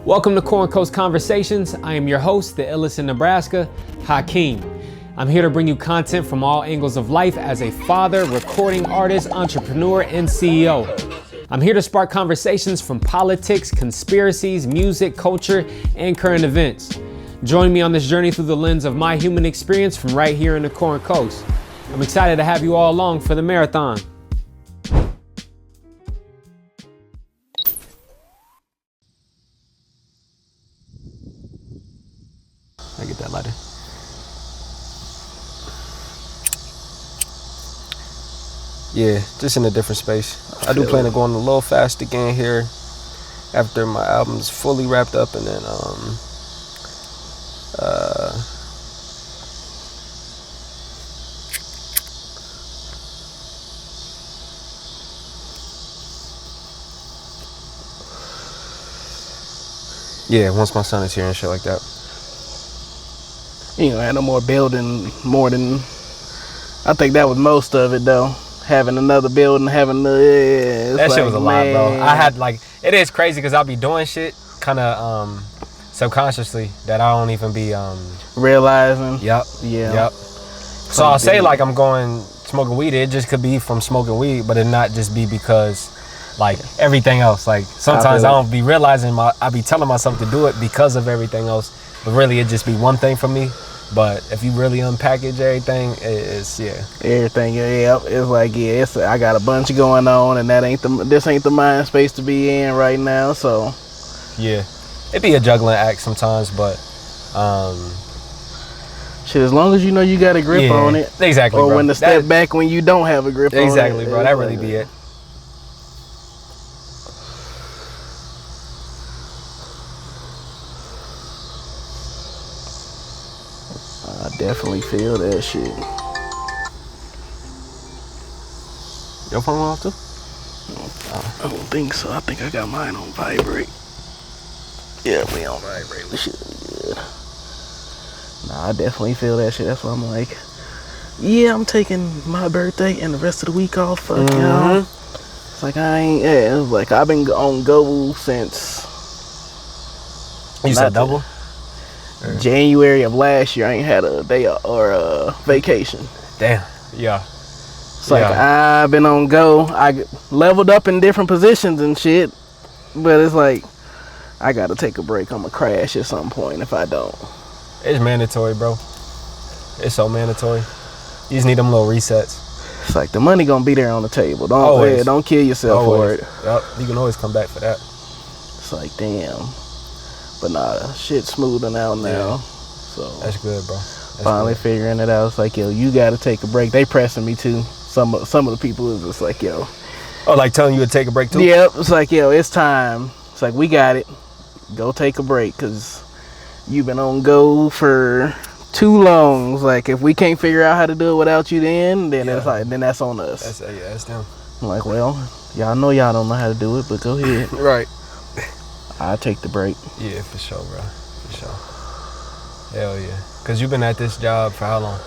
Welcome to Corn Coast Conversations. I am your host, the illest in Nebraska, HAKIM. I'm here to bring you content from all angles of life as a father, recording artist, entrepreneur, and CEO. I'm here to spark conversations from politics, conspiracies, music, culture, and current events. Join me on this journey through the lens of my human experience from right here in the Corn Coast. I'm excited to have you all along for the marathon. I get that lighter. Yeah, just in a different space. I do plan to go on a little fast again here after my album's fully wrapped up, and then yeah, once my son is here and shit like that. You know, had no more building, more than, I think that was most of it though. Having another building, having the, that shit was a lot, bro. I had it is crazy because I'll be doing shit kind of subconsciously that I don't even be realizing. Yep. So I'll say like I'm going smoking weed. It just could be from smoking weed, but it not just be because like everything else. Like sometimes I don't be realizing I be telling myself to do it because of everything else. But really, it just be one thing for me. But if you really unpackage everything, it's everything. Yeah, it's like I got a bunch going on, and this ain't the mind space to be in right now. So yeah, it be a juggling act sometimes, but shit. As long as you know you got a grip on it, exactly. Or bro. when to step back when you don't have a grip on it. Exactly, bro. That really be it. I definitely feel that shit. Your phone off too? I don't think so. I think I got mine on vibrate. Yeah, we on vibrate. We should be good. Nah, I definitely feel that shit. That's why I'm like, yeah, I'm taking my birthday and the rest of the week off. Fuck y'all. It's like it's like I've been on go since. You said double? January of last year. I ain't had a day or a vacation. Damn. Yeah. It's like I've been on go. I leveled up in different positions and shit, but it's like I gotta take a break. I'ma crash at some point if I don't. It's mandatory, bro. It's so mandatory. You just need them little resets. It's like the money gonna be there on the table. Don't kill yourself for it. Yep. You can always come back for that. It's like damn. But nah, shit's smoothing out now. Yeah. So that's good, bro. Finally figuring it out. It's like, yo, you gotta take a break. They pressing me too. Some of the people is just like, yo. Oh, like telling you to take a break too? Yep. It's like, yo, it's time. It's like, we got it. Go take a break, cause you've been on go for too long. It's like, if we can't figure out how to do it without you, then it's like, then that's on us. That's them. I'm like, well, y'all know y'all don't know how to do it, but go ahead. Right. I'll take the break. Yeah, for sure, bro. For sure. Hell yeah. Cause you've been at this job for how long?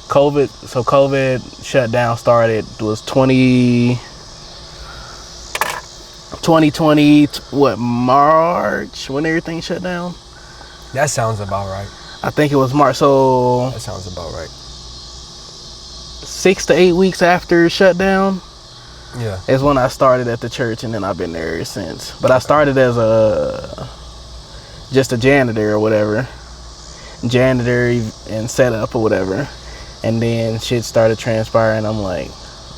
COVID shutdown started was 2020, March, when everything shut down? That sounds about right. I think it was March, so that sounds about right. 6 to 8 weeks after shutdown. Yeah. Is when I started at the church, and then I've been there since. But I started as just a janitor or whatever. Janitor and setup or whatever. And then shit started transpiring. I'm like,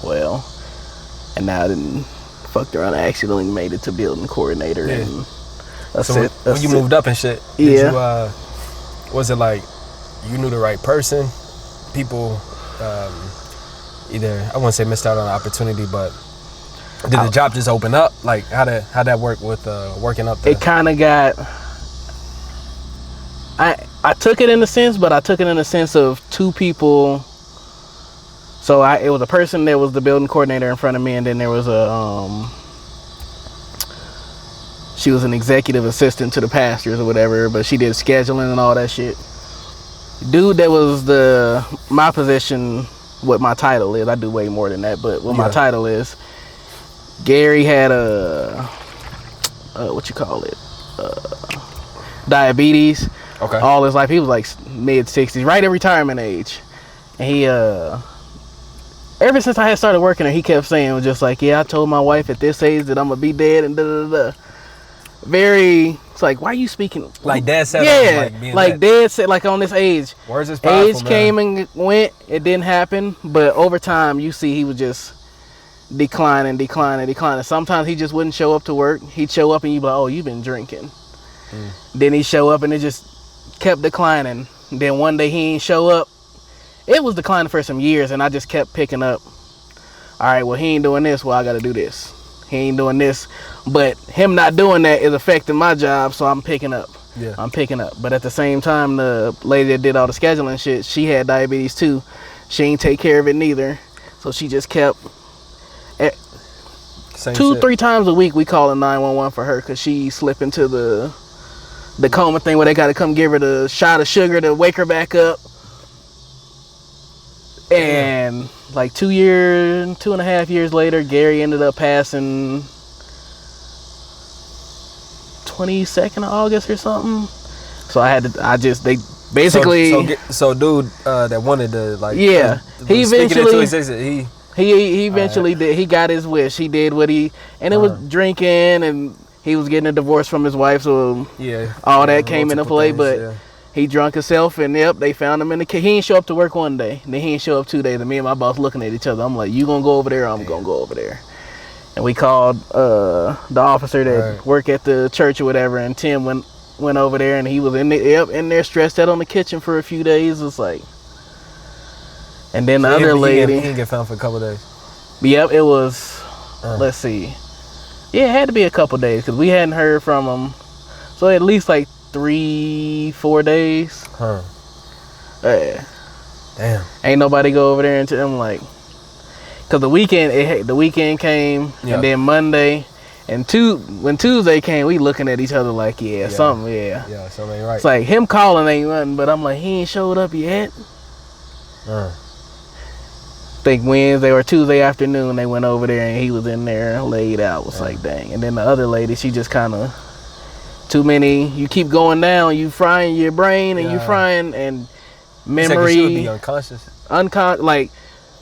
well, and now I didn't fucked around. I accidentally made it to building coordinator. Yeah. And when you moved up and shit, did you, was it like you knew the right person? People either, I wouldn't say missed out on the opportunity, but did the job just open up? Like how'd that work with working up there? It kind of got, I took it in a sense, but I took it in the sense of two people. So it was a person that was the building coordinator in front of me, and then there was she was an executive assistant to the pastors or whatever, but she did scheduling and all that shit. Dude that was my position, what my title is, I do way more than that, but what my title is, Gary had what you call it, diabetes. Okay. All his life, he was like mid-60s, right at retirement age. And he, ever since I had started working there, he kept saying, was just like, yeah, I told my wife at this age that I'm gonna be dead and da da da. Very, it's like, why are you speaking like dad said? Yeah, like dad said, like on this age. Words is powerful, age came and went, it didn't happen, but over time, you see, he was just declining. Sometimes he just wouldn't show up to work. He'd show up and you'd be like, oh, you've been drinking. Then he'd show up and it just kept declining. Then one day he ain't show up. It was declining for some years, and I just kept picking up. All right, well, he ain't doing this, well, I gotta do this. He ain't doing this, but him not doing that is affecting my job, so I'm picking up. Yeah. I'm picking up. But at the same time, the lady that did all the scheduling shit, she had diabetes too. She ain't take care of it neither, so she just kept. Two, 3 times a week we call 911 for her because she slipped into the coma thing where they got to come give her the shot of sugar to wake her back up. And like 2.5 years later, Gary ended up passing 22nd of August or something. So they basically. So dude that wanted to like. Yeah, he eventually. He eventually did. He got his wish. He did what he, and it was drinking, and he was getting a divorce from his wife. So all that came into play. But he drunk himself, and they found him in the. He didn't show up to work one day, and then he didn't show up 2 days. And me and my boss looking at each other. I'm like, "You gonna go over there? I'm gonna go over there." And we called the officer that worked at the church or whatever, and Tim went over there, and he was in there stressed out on the kitchen for a few days. It's like. And then the other lady. He didn't get found for a couple of days. Yep, it was. Let's see. Yeah, it had to be a couple of days because we hadn't heard from him. So at least like 3-4 days. Yeah. Damn. Ain't nobody go over there until I'm like. Because the weekend came, and then Monday, and when Tuesday came, we looking at each other like, something ain't right. It's like him calling ain't nothing, but I'm like, he ain't showed up yet. Think Wednesday or Tuesday afternoon they went over there and he was in there laid out. Was like, dang. And then the other lady, she just kind of too many. You keep going down, you frying your brain and you frying and memory. She would be unconscious. Like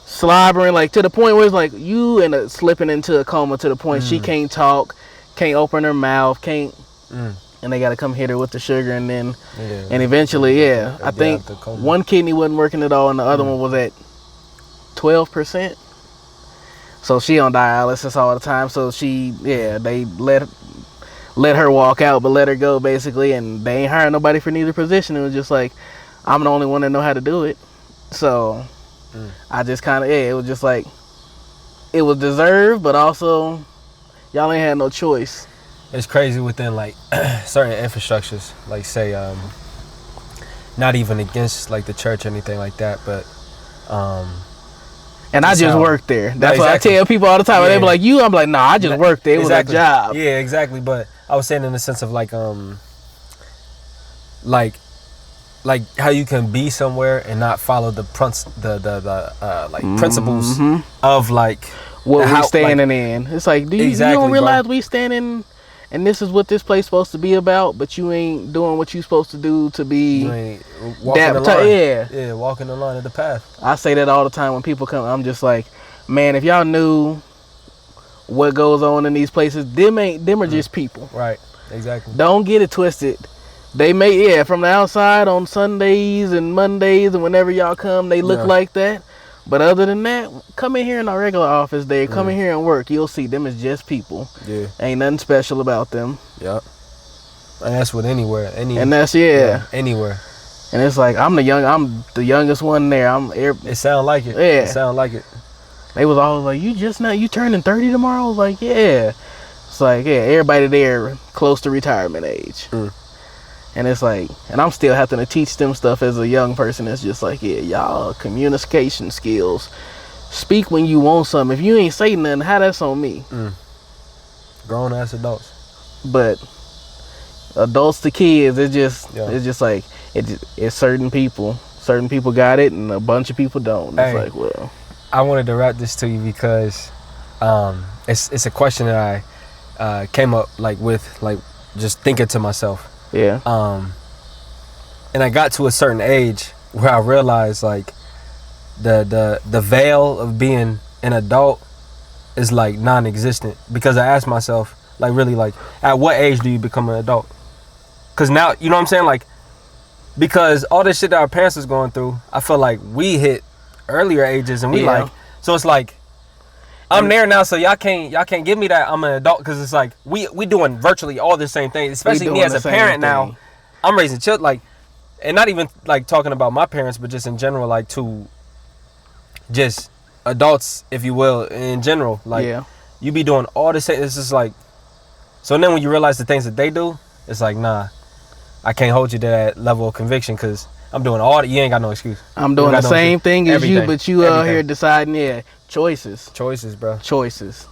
slobbering, like to the point where it's like you end up slipping into a coma to the point she can't talk, can't open her mouth, can't. And they got to come hit her with the sugar, and then and eventually, I think one kidney wasn't working at all, and the other one was at 12%. So she on dialysis all the time. So they let her walk out, but let her go basically, and they ain't hiring nobody for neither position. It was just like, I'm the only one that know how to do it. So I just kind of it was just like it was deserved, but also y'all ain't had no choice. It's crazy within like certain infrastructures, like say not even against like the church or anything like that, but and I just worked there. That's what I tell people all the time. They be like, "You?" I'm like, "Nah, I just worked there. It was a job." Yeah, exactly. But I was saying in the sense of like how you can be somewhere and not follow the principles of like what we standing in. It's like, you don't realize we standing, and this is what this place supposed to be about, but you ain't doing what you supposed to do to be. You ain't walking the line. Walking the line of the path. I say that all the time when people come. I'm just like, man, if y'all knew what goes on in these places, them are just people. Right. Exactly. Don't get it twisted. They may, from the outside on Sundays and Mondays and whenever y'all come, they look like that. But other than that, come in here in our regular office day. Come in here and work. You'll see them as just people. Yeah. Ain't nothing special about them. Yep. And that's with anywhere. Anywhere. And it's like, I'm the youngest one there. It sound like it. Yeah. It sound like it. They was always like, you turning 30 tomorrow? I was like, yeah. It's like, everybody there close to retirement age. And it's like, and I'm still having to teach them stuff as a young person. It's just like, y'all communication skills. Speak when you want something. If you ain't say nothing, how that's on me? Grown ass adults. But adults to kids, it's just like it's certain people. Certain people got it, and a bunch of people don't. It's like, well, I wanted to wrap this to you because it's a question that came up like with like just thinking to myself. Yeah. And I got to a certain age where I realized like the veil of being an adult is like non-existent, because I asked myself like really like at what age do you become an adult? Because now, you know what I'm saying, like, because all this shit that our parents was going through, I feel like we hit earlier ages and we like, so it's like I'm there now, so y'all can't give me that I'm an adult, because it's like we doing virtually all the same thing, especially me as a parent now. I'm raising children, like, and not even like talking about my parents, but just in general, like to just adults, if you will, in general, like you be doing all the same. It's just like, so then when you realize the things that they do, it's like, nah, I can't hold you to that level of conviction, because I'm doing all you ain't got no excuse. I'm doing the same thing as you, but you out here deciding, choices, bro, choices.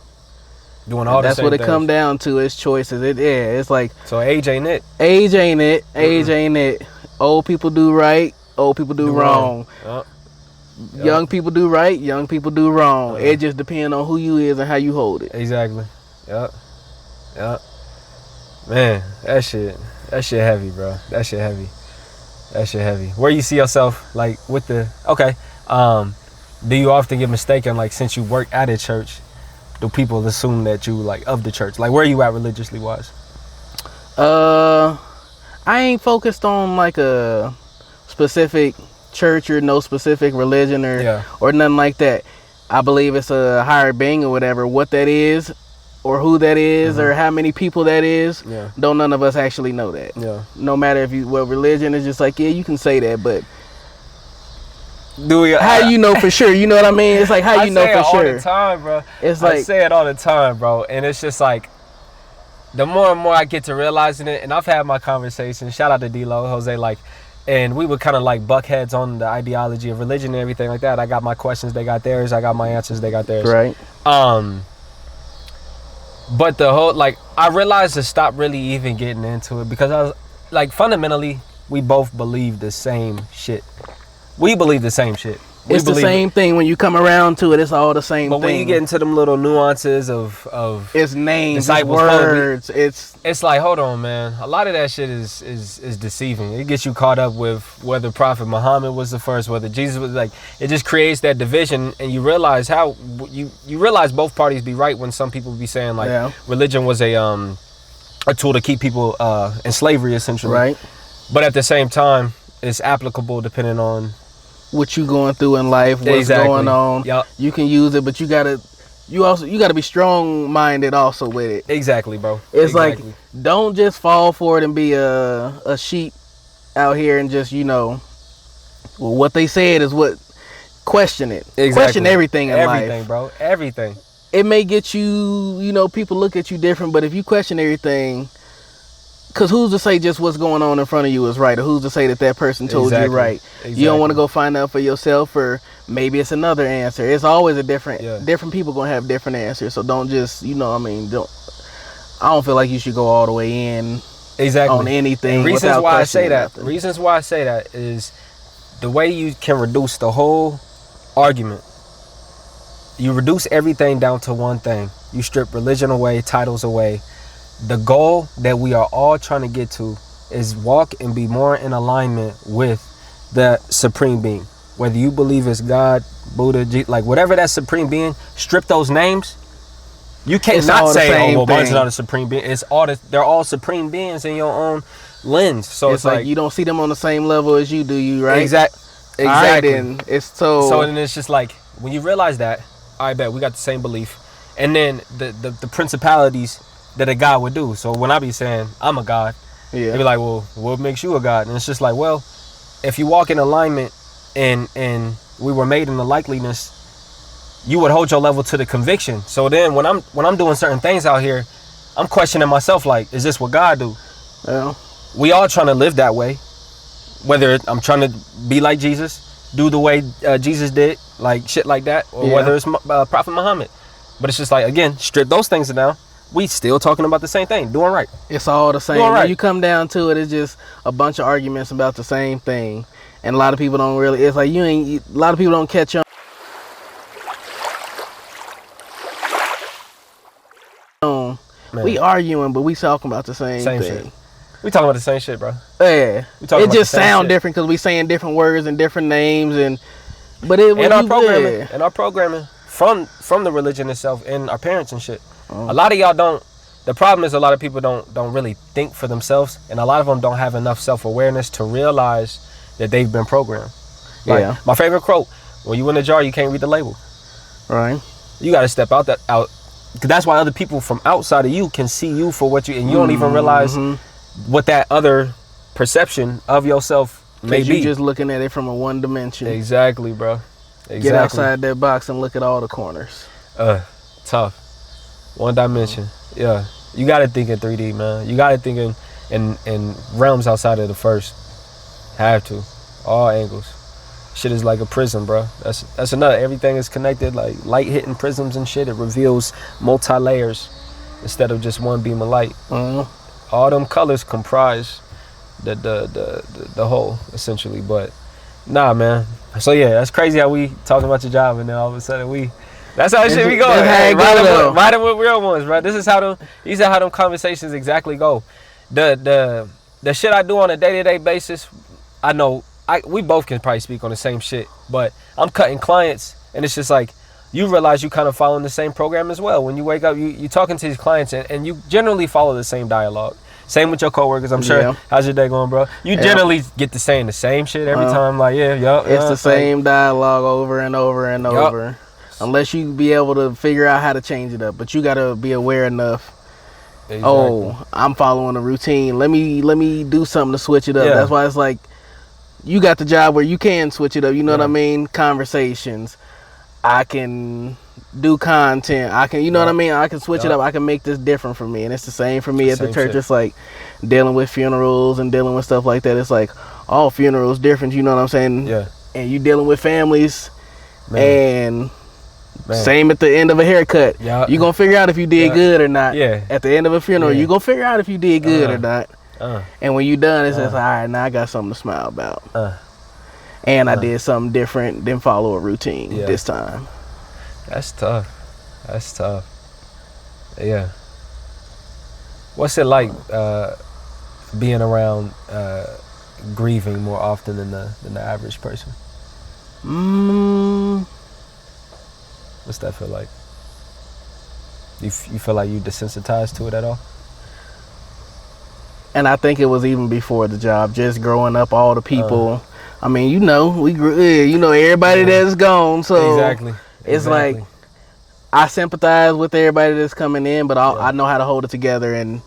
Doing all that's what it come down to, is choices. It's like, so age ain't it. Age ain't it. Old people do right, old people do wrong. Young people do right, young people do wrong. It just depends on who you is and how you hold it. Exactly. Yep. Man, that shit heavy, bro. That shit heavy. Where you see yourself, like, with the, do you often get mistaken, like, since you work at a church, do people assume that you, like, of the church? Like, where are you at religiously wise? I ain't focused on, like, a specific church or no specific religion or nothing like that. I believe it's a higher being or whatever. What that is, or who that is, or how many people that is, don't none of us actually know that. No matter if you, well, religion is just like, you can say that, but how you know for sure? You know what I mean? It's like, how you know for sure? I say it all the time, bro. It's like, I say it all the time, bro, and it's just like, the more and more I get to realizing it, and I've had my conversations, shout out to D-Lo, Jose, like, and we would kind of like buck heads on the ideology of religion and everything like that. I got my questions, they got theirs. I got my answers, they got theirs. Right. But the whole, like, I realized to stop really even getting into it, because I was like, fundamentally, we both believe the same shit. We believe the same shit. It's the same thing. When you come around to it, it's all the same thing. But when you get into them little nuances of it's names, it's words, it's like, hold on, man. A lot of that shit is deceiving. It gets you caught up with whether Prophet Muhammad was the first, whether Jesus was, like, it just creates that division, and you realize how you realize both parties be right when some people be saying, like, religion was a tool to keep people in slavery, essentially. Right. But at the same time, it's applicable depending on what you going through in life, what's going on. You can use it, but you gotta be strong minded also with it. Exactly, bro. It's like, don't just fall for it and be a sheep out here and just, well, what they said is what, question it. Exactly. Question everything in life. Everything, bro. Everything. It may get you, people look at you different, but if you question everything, because who's to say just what's going on in front of you is right, or who's to say that person told you right? Exactly. You don't want to go find out for yourself, or maybe it's another answer. It's always a different people gonna have different answers. So don't just, I don't feel like you should go all the way in on anything. Reasons why I say that is the way you can reduce the whole argument. You reduce everything down to one thing. You strip religion away, titles away. The goal that we are all trying to get to is walk and be more in alignment with the supreme being. Whether you believe it's God, Buddha, like whatever that supreme being, strip those names. You can't not say, oh, well, one's not a supreme being. They're all supreme beings in your own lens. So it's like you don't see them on the same level as you do, you right? Exactly. Right, then so then it's just like, when you realize that, I bet we got the same belief, and then the principalities that a God would do. So when I be saying I'm a God, they be like, well, what makes you a God? And it's just like, well, if you walk in alignment and we were made in the likeliness, you would hold your level to the conviction. So then when I'm doing certain things out here, I'm questioning myself, like, is this what God do? Yeah. We all trying to live that way. Whether I'm trying to be like Jesus, do the way Jesus did, like shit like that, or whether it's Prophet Muhammad. But it's just like, again, strip those things down. We still talking about the same thing, doing right. It's all the same. When you come down to it, it's just a bunch of arguments about the same thing, and a lot of people don't really. It's like a lot of people don't catch on We arguing, but we talking about the same thing. Shit. We talking about the same shit, bro. Yeah. It just sound different because we saying different words and different names, but it was our programming from the religion itself and our parents and shit. A lot of y'all don't. The problem is a lot of people don't really think for themselves, and a lot of them don't have enough self-awareness to realize that they've been programmed. Like, my favorite quote: "When you in a jar, you can't read the label." Right. You got to step out. Because that's why other people from outside of you can see you for what you, and you don't even realize what that other perception of yourself may be. You just looking at it from a one dimension. Exactly, bro. Exactly. Get outside that box and look at all the corners. Tough. One dimension. Yeah. You got to think in 3D, man. You got to think in realms outside of the first. Have to. All angles. Shit is like a prism, bro. That's another. Everything is connected, like light hitting prisms and shit. It reveals multi-layers instead of just one beam of light. All them colors comprise the whole, essentially. But nah, man. So yeah, that's crazy how we talking about your job and then all of a sudden that's how shit we go. Riding with real ones, bro. These are how them conversations exactly go. The shit I do on a day-to-day basis, I know we both can probably speak on the same shit, but I'm cutting clients and it's just like you realize you kind of following the same program as well. When you wake up, you talking to these clients and you generally follow the same dialogue. Same with your coworkers, I'm sure. How's your day going, bro? You generally get to saying the same shit every time. Like, it's the same dialogue over and over and over. Unless you be able to figure out how to change it up, but you gotta be aware enough. Exactly. Oh, I'm following a routine. Let me do something to switch it up. That's why it's like you got the job where you can switch it up. You know what I mean? Conversations. I can do content. I can, you know what I mean? I can switch it up. I can make this different for me. And it's the same for me at the church. Shit. It's like dealing with funerals and dealing with stuff like that. It's like all funerals different. You know what I'm saying? Yeah. And you dealing with families and same at the end of a haircut. Yeah. You gonna figure out if you did good or not. Yeah. At the end of a funeral, you gonna figure out if you did good or not. And when you done, it's just all right. Now I got something to smile about. And I did something different than follow a routine this time. That's tough. Yeah. What's it like being around grieving more often than the average person? What's that feel like? You feel like you desensitized to it at all? And I think it was even before the job, just growing up, all the people. I mean, we grew, everybody that's gone. So exactly. It's like I sympathize with everybody that's coming in, but I know how to hold it together and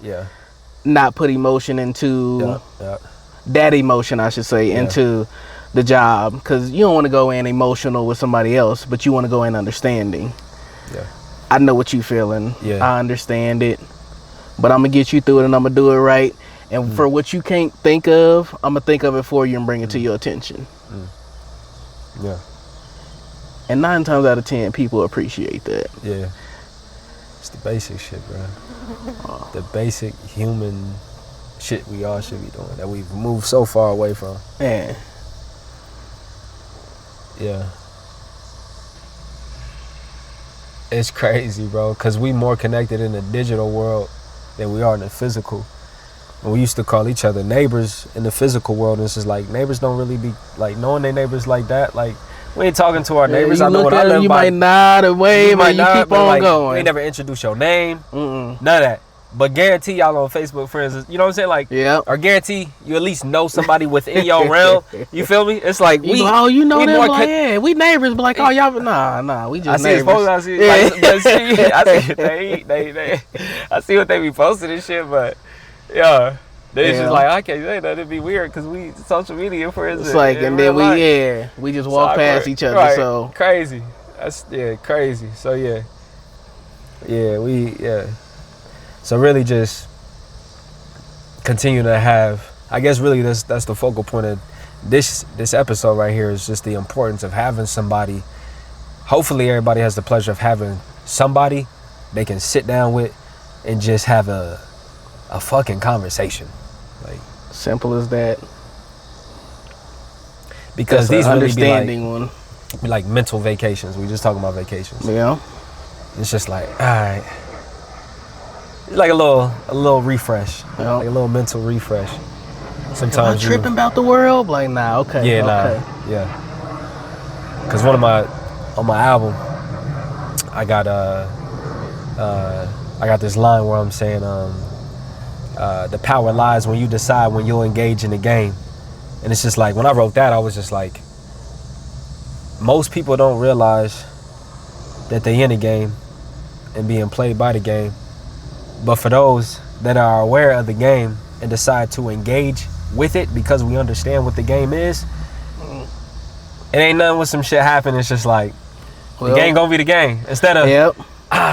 not put emotion into that emotion, I should say, into the job, because you don't want to go in emotional with somebody else, but you want to go in understanding. I know what you feeling. I understand it, but I'm gonna get you through it and I'm gonna do it right. And for what you can't think of, I'm gonna think of it for you and bring it to your attention. And 9 times out of 10, people appreciate that. It's the basic shit, bro. The basic human shit we all should be doing that we've moved so far away from. It's crazy, bro, because we more connected in the digital world than we are in the physical. And we used to call each other neighbors in the physical world, and it's just like neighbors don't really be like knowing their neighbors like that. Like we ain't talking to our neighbors. I know what I live by. You might nod and wave, and you keep on going. We ain't never introduce your name, none of that. But guarantee y'all on Facebook friends, you know what I'm saying? Like, or guarantee you at least know somebody within your realm. You feel me? It's like we them. Like, we neighbors, but like, oh y'all, nah, we just neighbors. I see what they be posting and shit, but they just like, I can't say that. It'd be weird because we social media friends. It's like, and then we just walk past each other. Right. So crazy. That's crazy. So So really just continue to have, I guess really that's the focal point of this episode right here, is just the importance of having somebody. Hopefully everybody has the pleasure of having somebody they can sit down with and just have a fucking conversation. Like simple as that. Because these really be like mental vacations. We just talking about vacations. Yeah. It's just like, all right. like a little refresh, Yep. like a little mental refresh. Am I Sometimes tripping about the world? Like, nah, okay. Yeah, okay. nah, yeah. Cause on my album, I got this line where I'm saying the power lies when you decide when you'll engage in the game. And it's just like, when I wrote that, I was just like, most people don't realize that they in the game and being played by the game. But for those that are aware of the game and decide to engage with it because we understand what the game is, it ain't nothing with some shit happen. It's just like, the game gonna be the game. Instead of,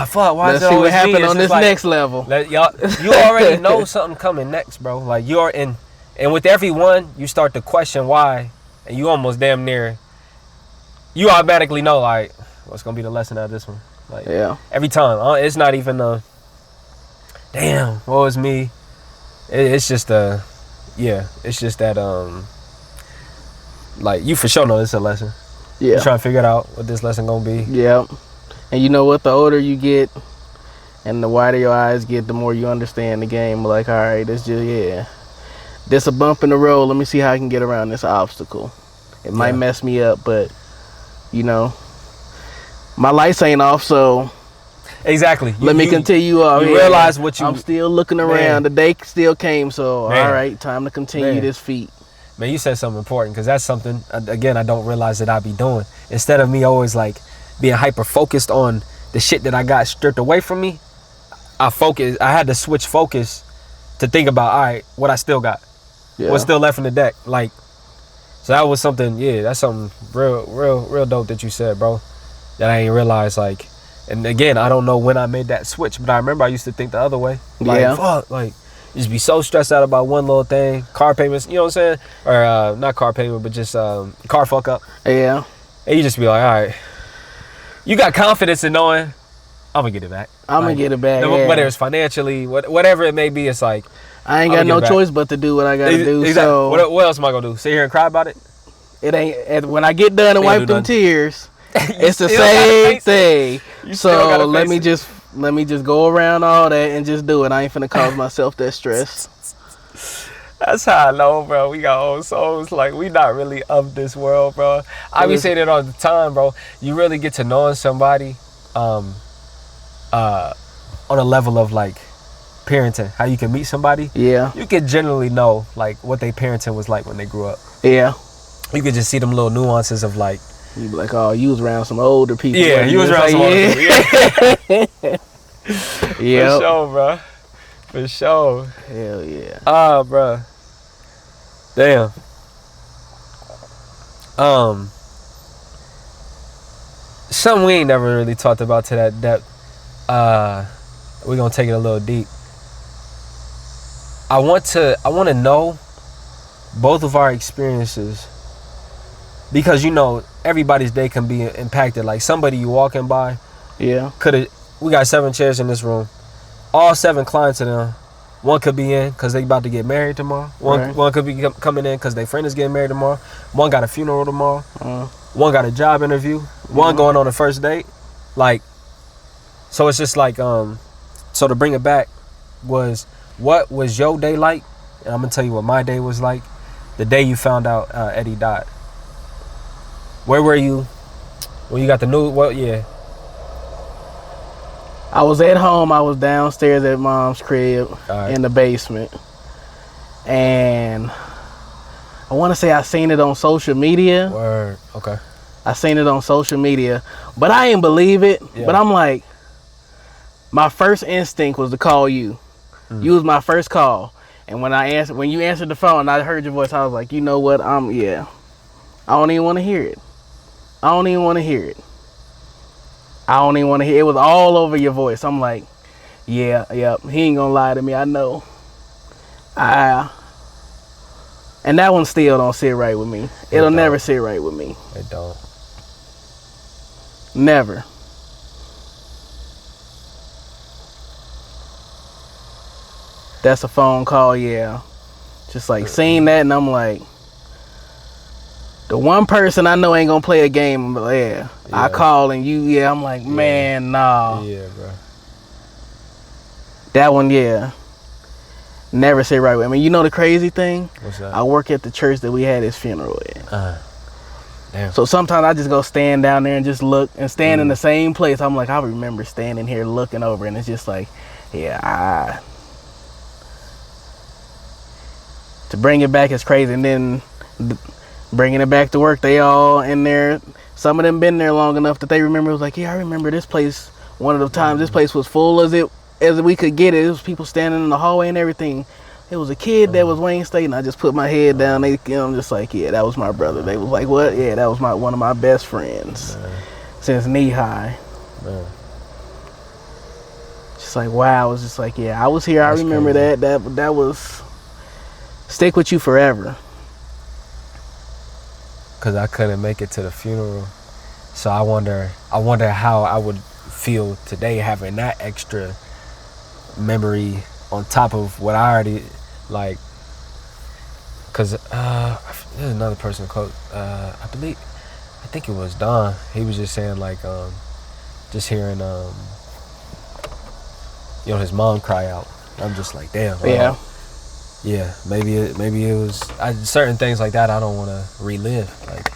fuck, why let's is it see always what happened me? on this like, next level. You already know something coming next, bro. Like, you are in, and with every one, you start to question why, and you almost damn near, you automatically know, like, what's gonna be the lesson out of this one. Like, every time. It's not even damn, woe is me. It's just it's just that like, you for sure know it's a lesson. Yeah. You're trying to figure it out what this lesson gonna be. Yeah. And you know what? The older you get and the wider your eyes get, the more you understand the game. Like, all right, this a bump in the road. Let me see how I can get around this obstacle. It might mess me up, but, you know, my lights ain't off, so exactly. Let me continue on. You realize what I'm still looking around. The day still came, so all right, time to continue this feat. Man, you said something important, because that's something, again, I don't realize that I be doing. Instead of me always like being hyper focused on the shit that I got stripped away from me, I had to switch focus to think about, all right, what I still got. What's still left in the deck. Like, so that was something, that's something real dope that you said, bro, that I ain't realized. Like, and again, I don't know when I made that switch, but I remember I used to think the other way. Like, fuck, like, just be so stressed out about one little thing, car payments, you know what I'm saying? Or not car payment, but just car fuck up. Yeah. And you just be like, all right, you got confidence in knowing I'm gonna get it back. I'm gonna get it back. Whether it's financially, whatever it may be, it's like, I ain't got no choice but to do what I gotta do. Exactly. So what else am I gonna do? Sit here and cry about it? It ain't. When I get done and wipe them tears, it's the same thing. So let me just go around all that and just do it. I ain't finna cause myself that stress. That's how I know, bro. We got old souls. Like, we not really of this world, bro. I be saying it all the time, bro. You really get to knowing somebody on a level of, like, parenting. How you can meet somebody. Yeah. You can generally know, like, what their parenting was like when they grew up. Yeah. You could just see them little nuances of, like, you be like, oh, you was around some older people. Yeah, you was around some older people. Yeah. For sure, bro. For sure. Hell yeah. Bro. Damn. Something we ain't never really talked about to that depth. We're gonna take it a little deep. I want to know both of our experiences, because, you know, everybody's day can be impacted. Like, somebody you walking by, we got 7 chairs in this room. All 7 clients of them, one could be in because they about to get married tomorrow. One could be coming in because their friend is getting married tomorrow. One got a funeral tomorrow. One got a job interview. One going on a first date. Like, so it's just like, so to bring it back was, what was your day like? And I'm gonna tell you what my day was like the day you found out Eddie died. Where were you when you got the news? Well, yeah. I was at home. I was downstairs at mom's crib in the basement. And I want to say I seen it on social media. Word. Okay. I seen it on social media. But I didn't believe it. Yeah. But I'm like, my first instinct was to call you. You was my first call. And when you answered the phone and I heard your voice, I was like, you know what? I don't even want to hear it. I don't even want to hear it. It was all over your voice. I'm like, yeah, he ain't gonna lie to me. I know. And that one still don't sit right with me. It'll never sit right with me. It don't. Never. That's a phone call, yeah. Just like seeing that, and I'm like, the one person I know ain't gonna play a game, but I call and I'm like, man, nah. Yeah, bro. That one, yeah. Never sit right with. I mean, you know the crazy thing? What's that? I work at the church that we had his funeral at. Damn. So sometimes I just go stand down there and just look and stand in the same place. I'm like, I remember standing here looking over, and it's just like, yeah, to bring it back is crazy. And then bringing it back to work, they all in there. Some of them been there long enough that they remember. It was like, yeah, I remember this place. One of the times this place was full as we could get it. It was people standing in the hallway and everything. It was a kid that was Wayne State, and I just put my head down. I'm just like, yeah, that was my brother. They was like, what? Yeah, that was one of my best friends since knee high. Just like, wow. I was just like, yeah, I was here. That's I remember crazy. That was stick with you forever. Cause I couldn't make it to the funeral, so I wonder how I would feel today having that extra memory on top of what I already like. Cause there's another person close. I think it was Don. He was just saying like, just hearing his mom cry out. I'm just like, damn. Yeah. Yeah, maybe it was certain things like that I don't want to relive. Like,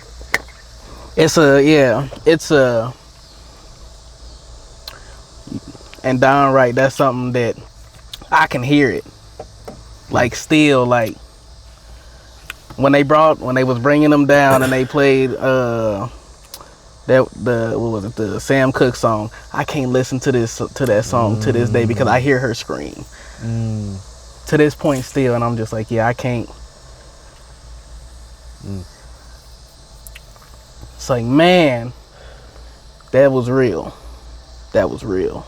and downright, that's something that I can hear it. Like still, like when they was bringing them down and they played what was it, the Sam Cooke song. I can't listen to that song to this day because I hear her scream. To this point still, and I'm just like, yeah, I can't. It's like, man, that was real. That was real.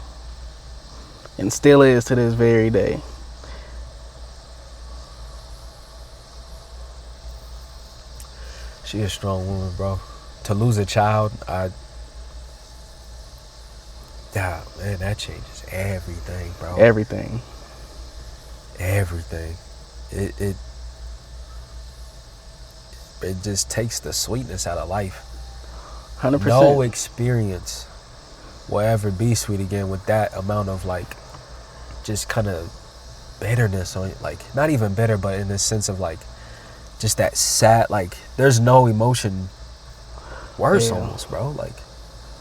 And still is to this very day. She a strong woman, bro. To lose a child, man, that changes everything, bro. Everything. It just takes the sweetness out of life. 100%. No experience will ever be sweet again with that amount of like just kind of bitterness on it. Like not even bitter, but in the sense of like just that sad, like there's no emotion worse almost, bro. Like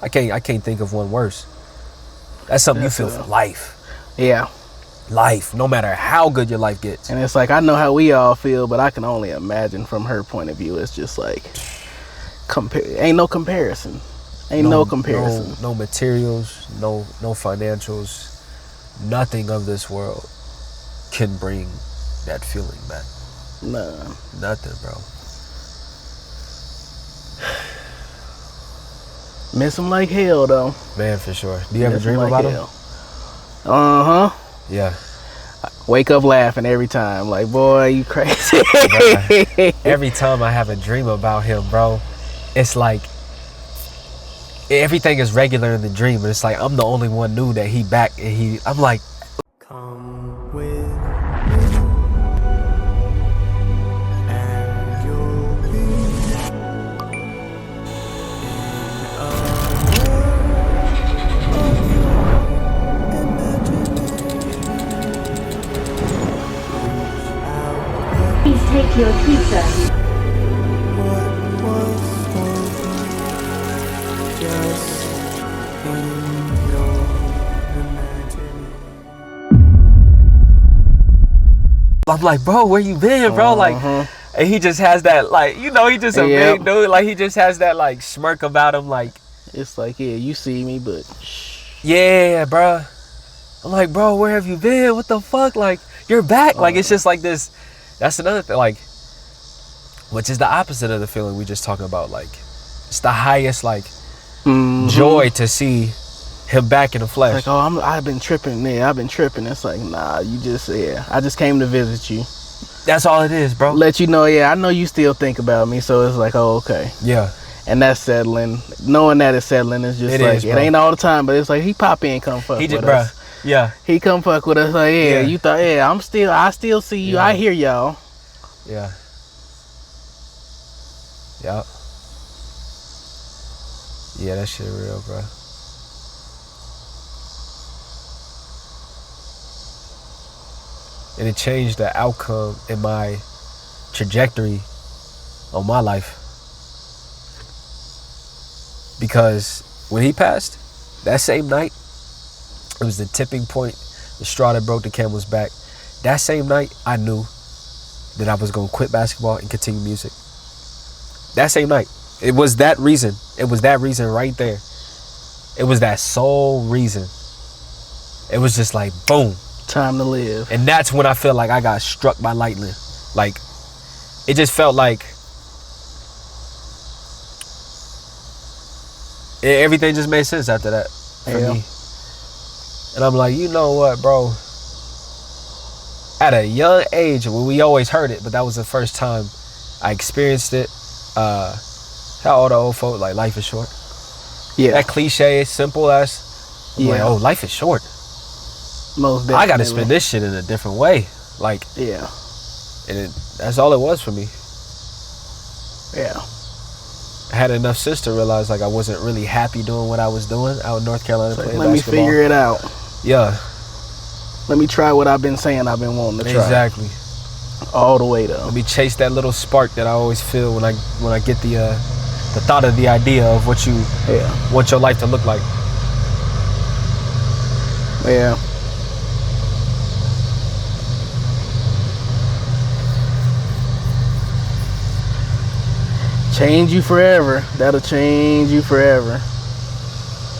I can't think of one worse. That's something you feel for life. Yeah. Life, no matter how good your life gets. And it's like, I know how we all feel, but I can only imagine from her point of view. It's just like, ain't no comparison. No comparison. No materials, no financials, nothing of this world can bring that feeling back. Nah. Nothing, bro. Miss him like hell, though. Man, for sure. Do you ever dream about him? Uh-huh. Yeah. I wake up laughing every time. Like, boy, you crazy. Every time I have a dream about him, bro, it's like everything is regular in the dream, but it's like I'm the only one knew that he back, and I'm like, come with me, and you'll be Please take your pizza. what was once just in your imagination. I'm like, bro, where you been, bro? Like, and he just has that, like, he just a big dude. Like, he just has that, like, smirk about him, like. It's like, yeah, you see me, but. Yeah, bro. I'm like, bro, where have you been? What the fuck? Like, you're back. Like, it's just like this. That's another thing, like, which is the opposite of the feeling we just talking about. Like, it's the highest, like, joy to see him back in the flesh. Like, I've been tripping. Yeah, I've been tripping. It's like, nah, I just came to visit you. That's all it is, bro. Let you know, I know you still think about me, so it's like, oh, okay. Yeah. And that's settling. Knowing that it's settling is just it ain't all the time, but it's like he pop in, come fuck with us. Yeah. He come fuck with us. Like, you thought, I still see you. I hear y'all. Yeah. Yep. Yeah, that shit real, bro. and it changed the outcome in my trajectory on my life. Because when he passed, that same night, it was the tipping point, the straw that broke the camel's back. That same night, I knew that I was going to quit basketball and continue music. That same night. It was that reason. It was that reason right there. It was that sole reason. It was just like, boom. Time to live. And that's when I feel like I got struck by lightning. Like, it just felt like everything just made sense after that for me. And I'm like, you know what, bro? At a young age, well, we always heard it, but that was the first time I experienced it. How all the old folk, like, life is short. Yeah. That cliche, simple as, I'm like, oh, life is short. Most definitely. I got to spend this shit in a different way. Like, yeah. And that's all it was for me. Yeah. I had enough sense to realize, like, I wasn't really happy doing what I was doing out in North Carolina playing basketball. Let me figure it out. Yeah. Let me try what I've been saying I've been wanting to try. Exactly. All the way, though. Let me chase that little spark that I always feel when I get the thought of the idea of what you want your life to look like. Yeah. Change you forever. That'll change you forever.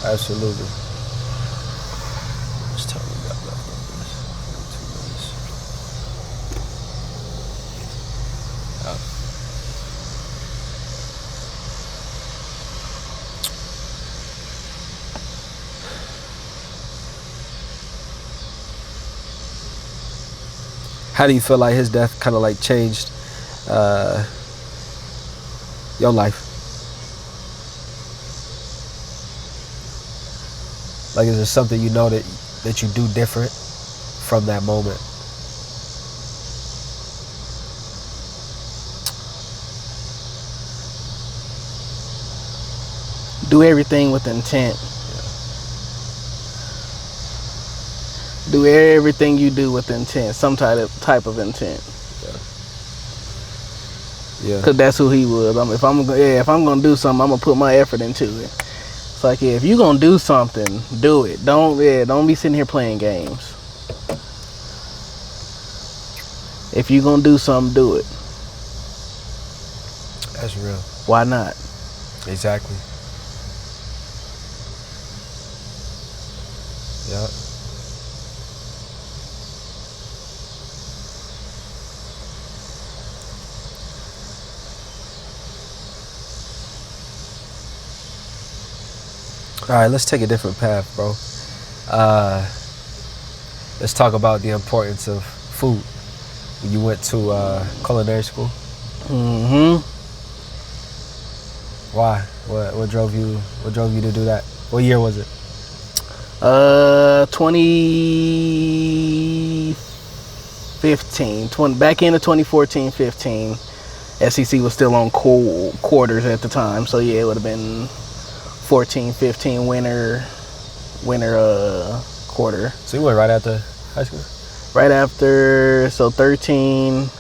Absolutely. How much time we got left on this? 2 minutes. How do you feel like his death kind of like changed your life? Like, is there something you know that you do different from that moment? Do everything with intent. Do everything you do with intent, some type of intent. Yeah. Cause that's who he was. If I'm gonna do something, I'm gonna put my effort into it. It's like, if you gonna do something, do it. Don't be sitting here playing games. If you gonna do something, do it. That's real. Why not? Exactly. Yeah. All right, let's take a different path, bro. Let's talk about the importance of food. You went to culinary school. Mm-hmm. Why? What drove you to do that? What year was it? 2015. Back into 2014-15. SEC was still on quarters at the time, so yeah, it would have been 14-15 winter quarter. So you went right after high school? Right after, so 13.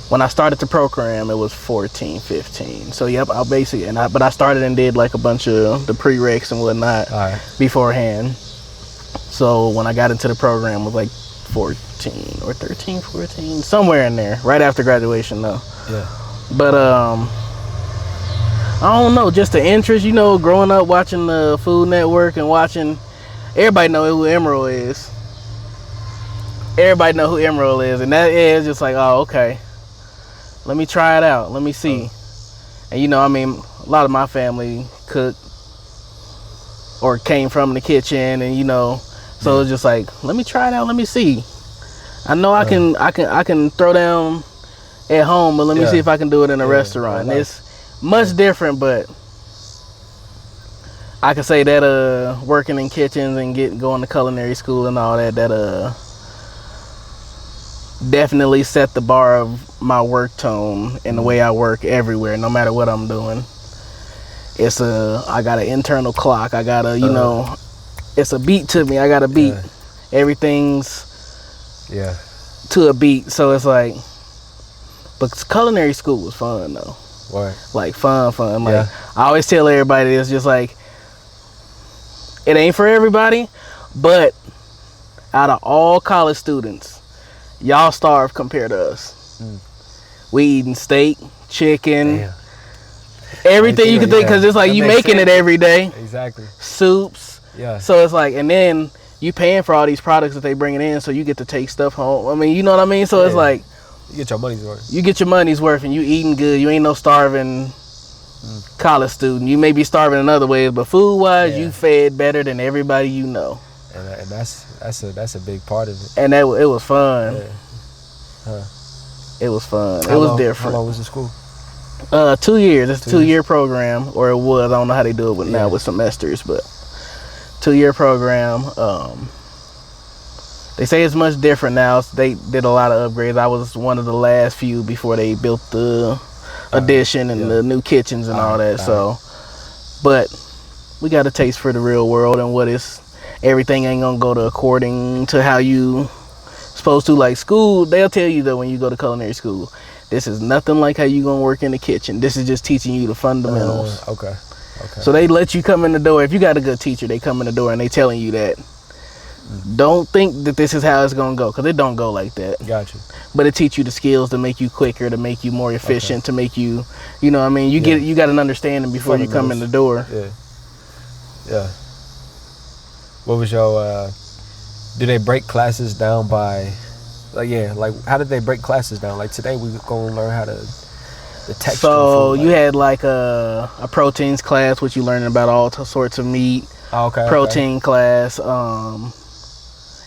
When I started the program, it was 14-15. So yep, but I started and did like a bunch of the prereqs and whatnot beforehand. So when I got into the program, it was like 14 or 13, 14, somewhere in there, right after graduation though. Yeah. But I don't know, just the interest, growing up watching the Food Network and watching, everybody know who Emerald is. Everybody know who Emerald is, and that is just like, oh, okay. Let me try it out. Let me see. And a lot of my family cooked or came from the kitchen, and so it's just like, let me try it out. Let me see. I know I can throw down at home, but let me see if I can do it in a restaurant. It's much different, but I can say that working in kitchens and going to culinary school and all that definitely set the bar of my work tone and the way I work everywhere, no matter what I'm doing. I got an internal clock. I got it's a beat to me. I got a beat. Everything's Yeah. to a beat. So it's like, but culinary school was fun though. What? Like fun. Like Yeah. I always tell everybody, it's just like it ain't for everybody, but out of all college students, y'all starve compared to us. We eating steak, chicken, Damn. everything you can think, because it's like That you makes making it sense. every day. Exactly. Soups. Yeah. So it's like, and then you paying for all these products that they bringing in, so you get to take stuff home. I mean, you know what I mean? So it's Yeah. like You get your money's worth. you get your money's worth, and you eating good. You ain't no starving college student. You may be starving in other ways, but food wise, Yeah. you fed better than everybody you know. And that's a big part of it. And it was fun. Yeah. Huh. It was fun. How It was long- different. How long was the school? 2 years. It's a 2 years. 2-year program, or it was. I don't know how they do it now Yeah. with semesters, but 2-year program. They say it's much different now. They did a lot of upgrades. I was one of the last few before they built the addition and yeah. the new kitchens and all that. Alright. So, but we got a taste for the real world and what is. Everything ain't gonna go to according to how you supposed to. Like school, they'll tell you that when you go to culinary school, this is nothing like how you gonna work in the kitchen. This is just teaching you the fundamentals. Okay. So they let you come in the door. If you got a good teacher, they come in the door and they telling you that. Don't think that this is how it's gonna go, because it don't go like that. Got you. But it teach you the skills to make you quicker, to make you more efficient, to make you, you know what I mean? You got an understanding before you come in the door. Yeah. Yeah. What was your do they break classes down by like how did they break classes down? Like today we gonna learn how to the texture So of food, you had like a proteins class, which you learning about all sorts of meat. okay. Protein class,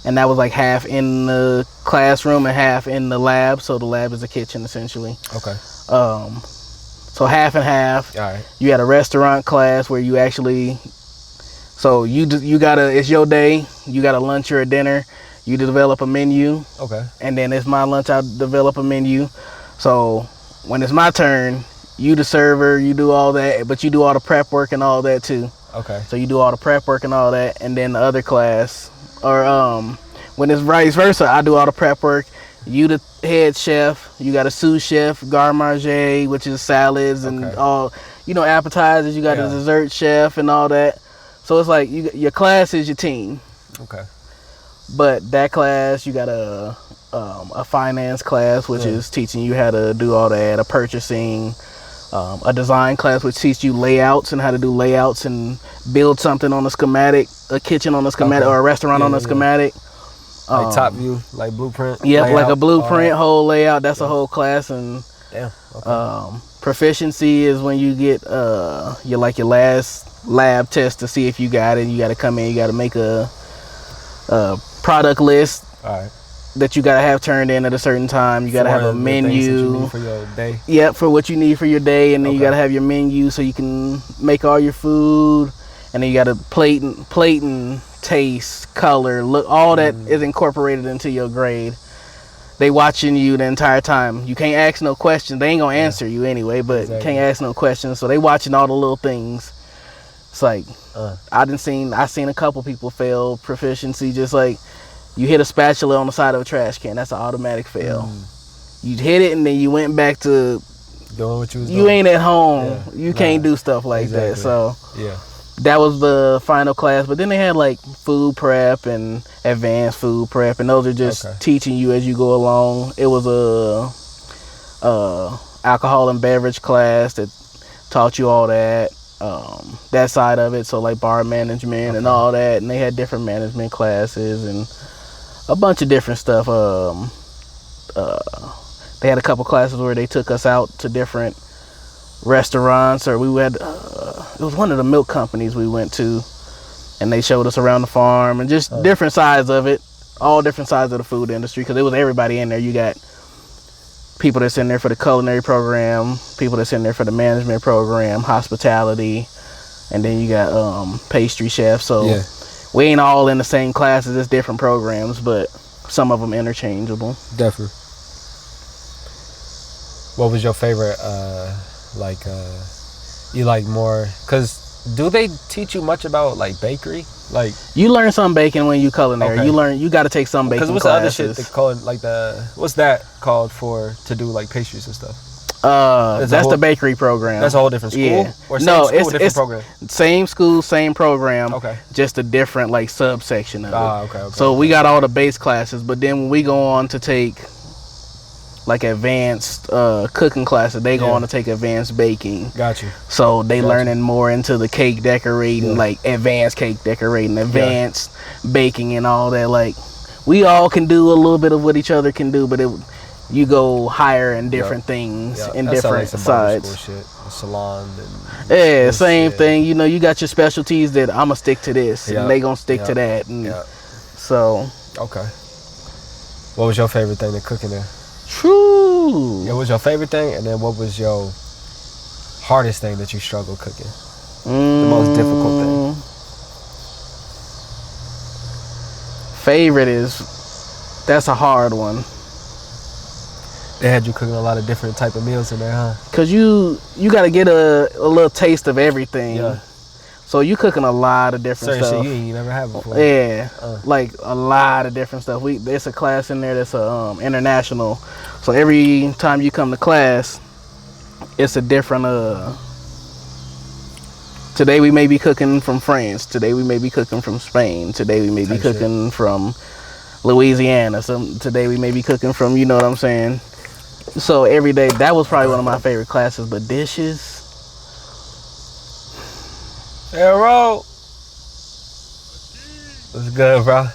and that was like half in the classroom and half in the lab. So the lab is the kitchen essentially. Okay. So half and half. All right. You had a restaurant class where you actually, so you gotta, it's your day. You got a lunch or a dinner. You develop a menu. Okay. And then it's my lunch. I develop a menu. So when it's my turn, you the server. You do all that, but you do all the prep work and all that too. Okay. So you do all the prep work and all that, and then the other class, or when it's vice versa, I do all the prep work. You the head chef, you got a sous chef, garde manger, which is salads and Okay. all, appetizers. You got Yeah. a dessert chef and all that. So it's like your class is your team, Okay. but that class you got a finance class, which is teaching you how to do all that, a purchasing. A design class which teaches you layouts and how to do layouts and build something on a schematic, a kitchen on a schematic, Okay. or a restaurant on a schematic. Like top view, like blueprint. Yeah, like a layout, blueprint, all whole layout. That's a whole class. And that. Damn. Okay. proficiency is when you get your last lab test to see if you got it. You got to come in. You got to make a product list All right. that you got to have turned in at a certain time. You got to have a For the things that you menu. need for your day. Yep, for what you need for your day, and then you Okay. gotta have your menu so you can make all your food, and then you gotta plate and taste, color, look. All that is incorporated into your grade. They watching you the entire time. You can't ask no questions. They ain't gonna answer you anyway, but Exactly. you can't ask no questions. So they watching all the little things. It's like I seen a couple people fail proficiency, just like you hit a spatula on the side of a trash can. That's an automatic fail. You hit it and then you went back to Doing what you was you doing. ain't at home. Yeah. You can't do stuff like that. Exactly. So Yeah. that was the final class. But then they had like food prep and advanced food prep, and those are just teaching you as you go along. It was a alcohol and beverage class that taught you all that side of it. So like bar management and all that, and they had different management classes and a bunch of different stuff. They had a couple classes where they took us out to different restaurants, or we had it was one of the milk companies we went to, and they showed us around the farm and just different sides of it, all different sides of the food industry, because it was everybody in there. You got people that's in there for the culinary program, people that's in there for the management program, hospitality, and then you got pastry chefs. So we ain't all in the same classes. It's different programs, but some of them interchangeable. Definitely. What was your favorite, you like more, because Do they teach you much about like bakery? Like you learn some baking when you culinary. Okay. You got to take some baking what's classes. the other shit they call it, like what's that called for to do like pastries and stuff? That's the bakery program. That's a whole different school? Yeah. Or same school, different program? Same school, same program. Okay. Just a different like subsection of it. Okay. So we got all the base classes, but then when we go on to take like advanced cooking classes, they go on to take advanced baking. Got you. So they learning more into the cake decorating, like advanced cake decorating, advanced baking and all that. Like we all can do a little bit of what each other can do, but you go higher in different things in different sides. Shit. The salon and same thing. You know, you got your specialties that I'ma stick to this and they gonna stick to that. And so okay. What was your favorite thing to cook in there? True. What was your favorite thing, and then what was your hardest thing that you struggled cooking? The most difficult thing. Favorite that's a hard one. They had you cooking a lot of different type of meals in there, huh? Cause you gotta get a little taste of everything. Yeah. So you cooking a lot of different stuff. Shit you ain't never had before. Yeah, like a lot of different stuff. There's a class in there that's international. So every time you come to class, it's a different. Today we may be cooking from France. Today we may be cooking from Spain. Today we may be cooking from Louisiana. Today we may be cooking from, you know what I'm saying. So every day, that was probably one of my favorite classes. But dishes. Arrow. What's good, bro?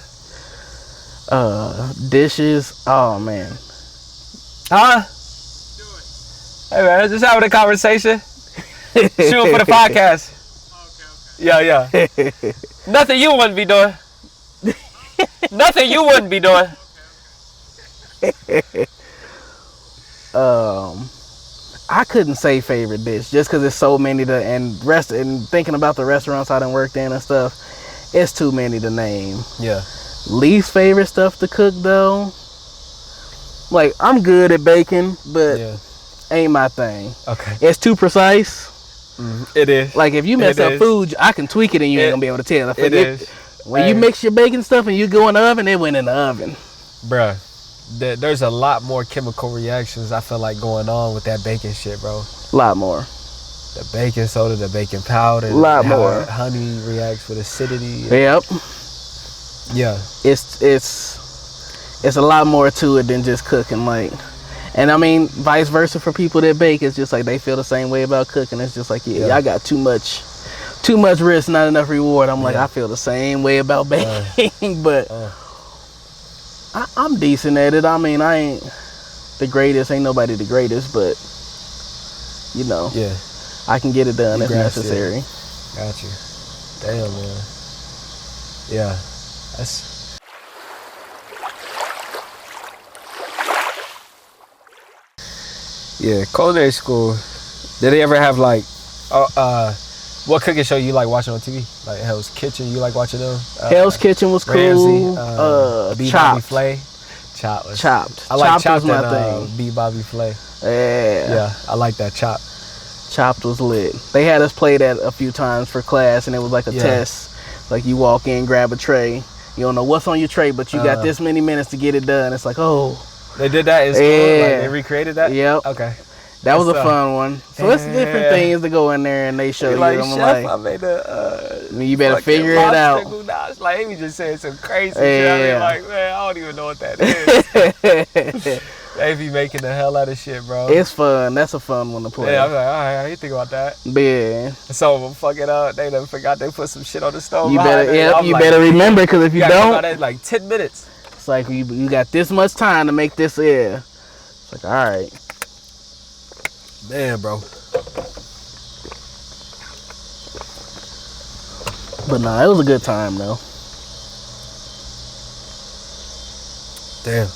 Dishes. Oh man. Huh? Hey man, just having a conversation. Shooting for the podcast. Okay. Yeah. Nothing you wouldn't be doing. Nothing you wouldn't be doing. I couldn't say favorite dish just because there's so many and thinking about the restaurants I done worked in and stuff, it's too many to name. Yeah. Least favorite stuff to cook though, like I'm good at baking, but ain't my thing. Okay. It's too precise. It is. Like if you mess up food, I can tweak it and you ain't gonna be able to tell. It is. When you mix your baking stuff and you go in the oven, it went in the oven. Bruh, there's a lot more chemical reactions I feel like going on with that baking shit, bro. A lot more. The baking soda, the baking powder. A lot more. Honey reacts with acidity. Yep. Yeah. It's a lot more to it than just cooking, like. And I mean, vice versa for people that bake. It's just like they feel the same way about cooking. It's just like, I got too much risk, not enough reward. I'm like, I feel the same way about baking, but I'm decent at it. I mean, I ain't the greatest. Ain't nobody the greatest, but you know, I can get it done if necessary. Got you. Damn, man. Yeah, that's. Yeah, culinary school. Did they ever have like, what cooking show you like watching on TV? Like Hell's Kitchen, you like watching them? Hell's Kitchen was cool. Ramsay, Bobby Flay. Chopped. I like Chopped was my thing. B. Bobby Flay. Yeah, I like that Chopped. Chopped was lit. They had us play that a few times for class, and it was like a test. Like you walk in, grab a tray. You don't know what's on your tray, but you got this many minutes to get it done. It's like, oh. They did that in school? Like they recreated that? Yep. Okay. That was a fun one. So it's different things to go in there and they show you. Like, I'm Chef, like, I made you better figure it out. Like, Amy just said some crazy shit. I mean, like, man, I don't even know what that is. They be making the hell out of shit, bro. It's fun. That's a fun one to play. Yeah, I was like, all right, how you think about that? Yeah. Some of them fuck it up. They done forgot they put some shit on the stove. You better, you better remember, because if you don't, about like 10 minutes. It's like you got this much time to make this air. It's like, all right. Man, bro. But nah, it was a good time though. Damn.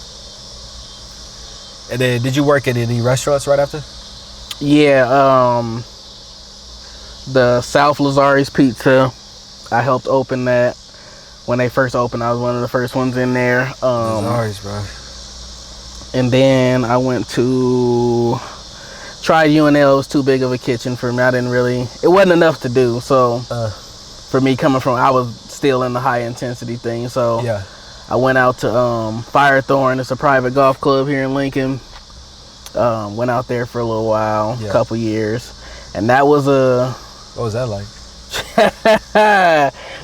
And then, did you work in any restaurants right after? Yeah, the South Lazari's Pizza. I helped open that when they first opened. I was one of the first ones in there. Lazari's, bro. And then I went to tried UNL. It was too big of a kitchen for me. It wasn't enough to do. So for me coming from, I was still in the high intensity thing. So Yeah. I went out to Firethorn. It's a private golf club here in Lincoln. Went out there for a little while, a couple years. And that was What was that like?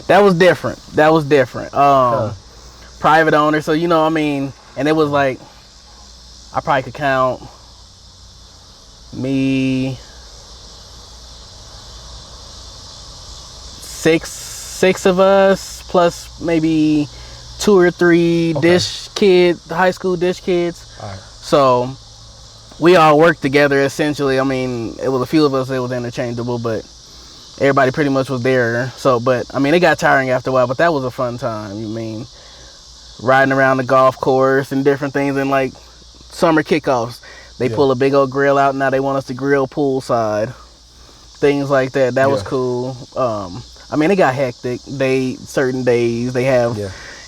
that was different. Private owner. So, you know, I mean, and it was like, I probably could count me six of us plus maybe 2 or 3 high school dish kids. All right. So we all worked together essentially. I mean, it was a few of us that was interchangeable, but everybody pretty much was there. So, but I mean, it got tiring after a while, but that was a fun time. You mean riding around the golf course and different things, and like summer kickoffs, they pull a big old grill out. Now they want us to grill poolside, things like that. That was cool. I mean, it got hectic. Certain days they have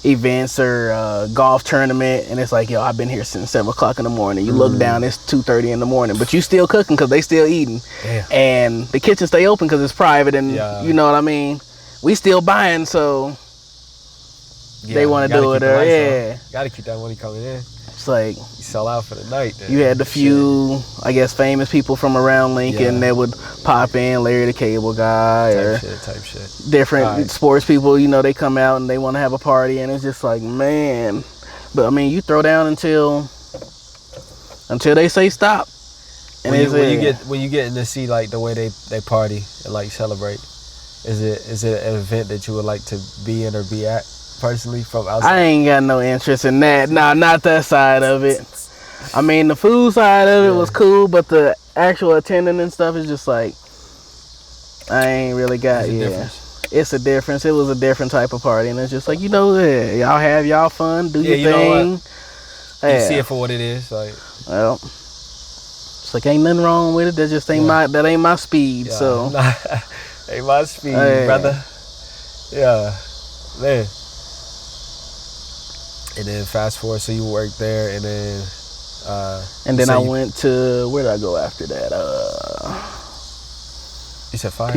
events or golf tournament, and it's like, yo, I've been here since 7 o'clock in the morning. You look down, it's 2:30 in the morning, but you still cooking because they still eating. Damn. And the kitchen stay open because it's private, and you know what I mean. We still buying, so they want to do it there. Gotta keep that money coming in. It's like You sell out for the night. Then. you had the few, I guess, famous people from around Lincoln that would pop in, Larry the Cable Guy, type shit. different sports people. You know, they come out and they want to have a party, and it's just like, man. But I mean, you throw down until they say stop. And when you get to see like the way they party and like celebrate, is it an event that you would like to be in or be at personally from outside? I ain't got no interest in that. Nah, not that side of it. I mean, the food side of it was cool, but the actual attending and stuff is just like, I ain't really got It's a difference. It was a different type of party, and it's just like, you know, y'all have y'all fun, do your thing. You see it for what it is, like. Well, it's like ain't nothing wrong with it. That just ain't my speed. So ain't my speed, brother. Yeah, man. And then fast forward, so you worked there, and then I went to, where did I go after that? You said fire?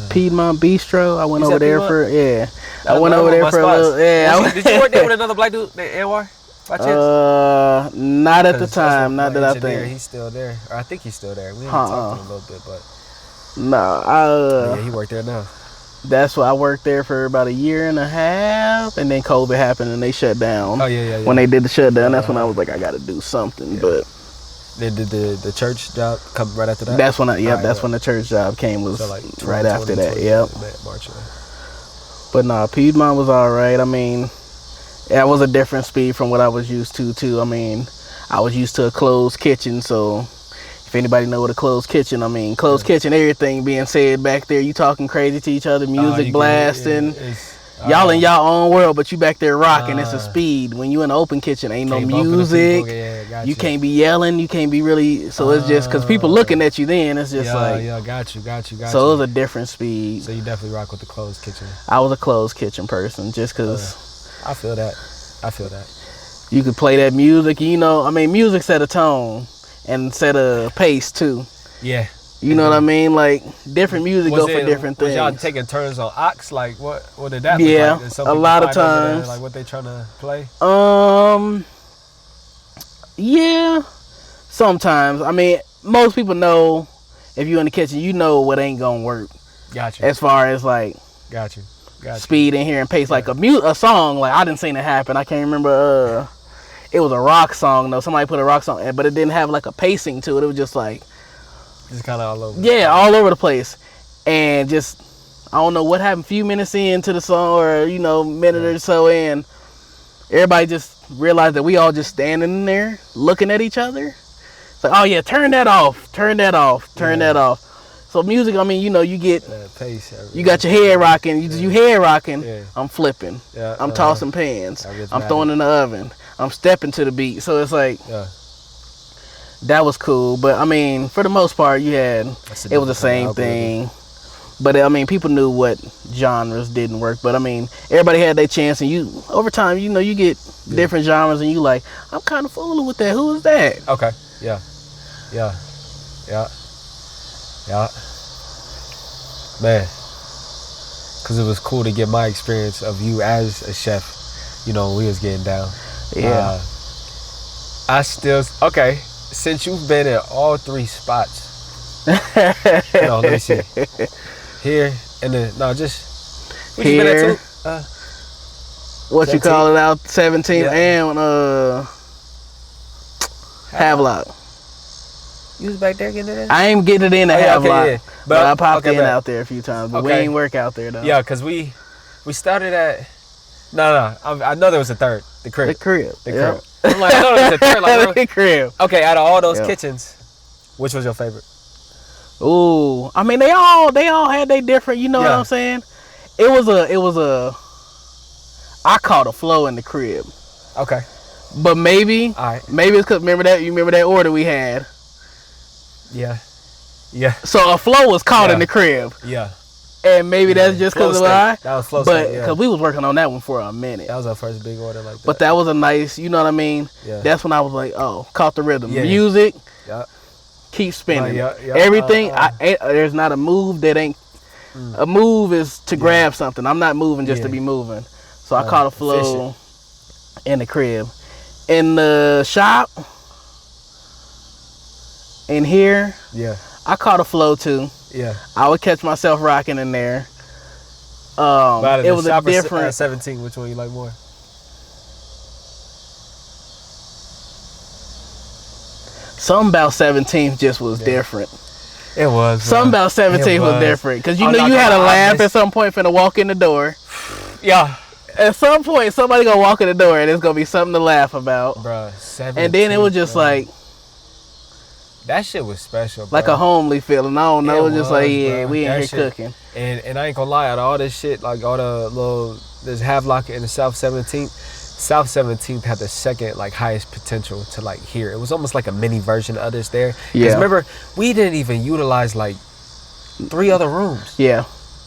Piedmont Bistro. I went over there for I went over there for a little. Did you work there with another black dude named Anwar? By chance? Not at the time. Not that I think. He's still there. Or I think he's still there. We haven't talked to him a little bit, but. No, he worked there now. That's why I worked there for about 1.5 years, and then COVID happened and they shut down. Oh yeah. When they did the shutdown, that's when I was like, I got to do something. Yeah. But then did the church job come right after that? That's when when the church job came. Was so like right after that. Yep. March. But nah, Piedmont was all right. I mean, that was a different speed from what I was used to too. I mean, I was used to a closed kitchen, so. If anybody know what a closed kitchen, I mean, closed kitchen, everything being said back there, you talking crazy to each other, music blasting. Y'all in y'all own world, but you back there rocking. It's a speed. When you in an open kitchen, ain't no music. You can't be yelling. You can't be really. So it's just because people looking at you. Then it's just like. Yeah, got you. So it was a different speed. So you definitely rock with the closed kitchen. I was a closed kitchen person, just because. I feel that. You could play that music. You know, I mean, music set a tone. And set a pace too. Yeah. You know what I mean? Like different music go for different things. Was y'all taking turns on aux? Like what did that look like? Yeah, a lot of times. Like what they trying to play? Yeah. Sometimes. I mean, most people know if you in the kitchen, you know what ain't gonna work. Gotcha. As far as like. Gotcha. Speed in here and pace, like a song. Like I didn't seen it happen. I can't remember. It was a rock song though. Somebody put a rock song in, but it didn't have like a pacing to it. It was just like, just kind of all over. Yeah, all over the place, and just I don't know what happened. A few minutes into the song, or minute or so in, everybody just realized that we all just standing in there looking at each other. It's like, oh yeah, turn that off. So music, I mean, you get pace. You got your head rocking. You head rocking. Yeah. I'm flipping. Yeah, I'm tossing pans. I'm throwing in the oven. I'm stepping to the beat. So it's like, that was cool. But I mean, for the most part, it was the same thing. But I mean, people knew what genres didn't work. But I mean, everybody had their chance, and over time, you get different genres, and you like, I'm kind of fooling with that. Who is that? Okay. Yeah. Yeah. Man. Because it was cool to get my experience of you as a chef. You know, when we was getting down. Yeah. Okay, since you've been at all 3 spots. No, let me see. Here, and then, no, just. What you been at Here. too? What 17th? you call it out? 17th Yeah. and Havelock. You was back there getting it in? I ain't getting it in at Oh, yeah, okay, Havelock, yeah. but I popped okay, in bet. out there a few times. But we Okay. ain't work out there though. Yeah, because we started at. No, I know there was a third. The crib. The crib. The crib. I'm like, I know there was a third. Like, The crib. okay, out of all those Yeah. kitchens, which was your favorite? Ooh, I mean they all had they different. You know what Yeah. I'm saying? It was a. I caught a flow in the crib, Okay. but maybe All right. maybe it's because remember that order we had. Yeah. Yeah. So a flow was caught Yeah. in the crib, Yeah. and maybe that's just Flow because of state. I. That was flow But state, yeah. because we was working on that one for a minute. That was our first big order like that. But that was a nice, you know what I mean? Yeah. That's when I was like, oh, caught the rhythm. Yeah. Music, Yeah. keep spinning. Yeah, yeah. Everything, there's not a move that ain't, a move is to grab something. I'm not moving just to Yeah. be moving. So I caught a flow in the crib. In the shop, in here, Yeah. I caught a flow too. Yeah. I would catch myself rocking in there. But It was a different. 17. Which one you like more? Something about 17th just was different. It was. Something about 17th was different. Because you knew you had to laugh at some point finna walk in the door. Yeah. At some point, somebody gonna walk in the door and it's gonna be something to laugh about. Bruh, 17. And then it was just like that shit was special, bro. like a homely feeling. I don't know. It was just like, yeah, bro. we in That here shit- cooking. And I ain't gonna lie, out of all this shit, like all the little, there's Havelock in the South 17th. South 17th had the second like highest potential to like here. It was almost like a mini version of others there. Yeah. Because remember, we didn't even utilize like 3 other rooms. Yeah.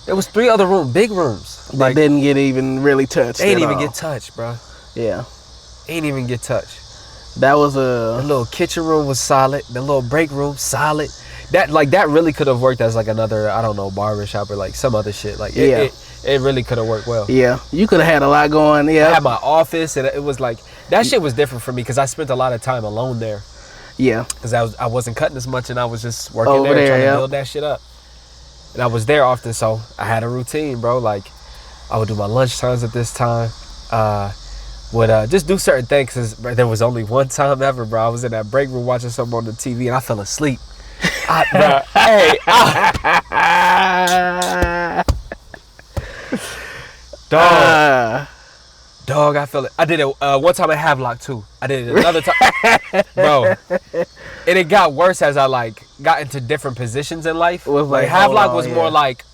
There was 3 other big rooms. Like, didn't get even really touched. They ain't at even all. get touched, bro. Yeah. Ain't even get touched. That was The a. little kitchen room was solid. The little break room, solid. That really could have worked as like another, I don't know, barber shop or like some other shit. Like it really could have worked well. Yeah. You could have had a lot going. I Yeah. had my office and it was like, that shit was different for me because I spent a lot of time alone there. Yeah. Because I wasn't cutting as much and I was just working Over there there, trying yeah. to build that shit up. And I was there often, so I had a routine, bro. Like, I would do my lunch times at this time. Would just do certain things. Cause there was only one time ever, bro. I was in that break room watching something on the TV and I fell asleep. Dog, I feel it. I did it one time at Havelock too. I did it another time, bro. And it got worse as I like got into different positions in life. Was Like like, Havelock hold was on, more yeah. like